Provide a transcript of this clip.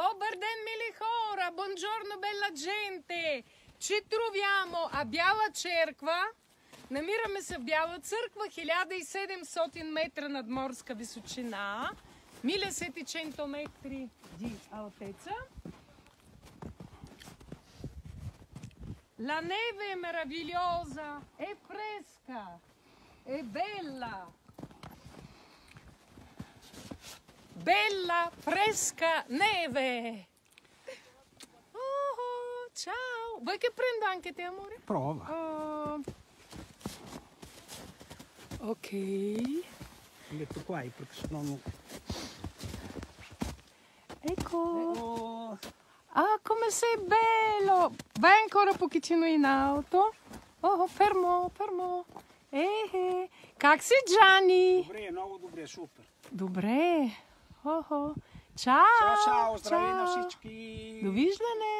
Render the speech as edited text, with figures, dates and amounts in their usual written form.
Добър ден, мили хора! Buongiorno, bella gente! Ci troviamo a Бяла черква. Намираме се в Бяла църква, 1700 метра надморска височина, 1700 metri di altezza. La neve è meravigliosa, è fresca, è bella. Bella, fresca neve. Oh, ciao. Vuoi che prenda anche te, amore? Prova. Oh. Ok. Metto qua perché sennò non... Ecco. Oh. Ah, come sei bello. Vai ancora un pochettino in auto. Oh, fermo, fermo. Как си, Джани? Добре, много добре, супер. Добре. Охо. Чао. Чао, чао, здравей на всички. Довиждане.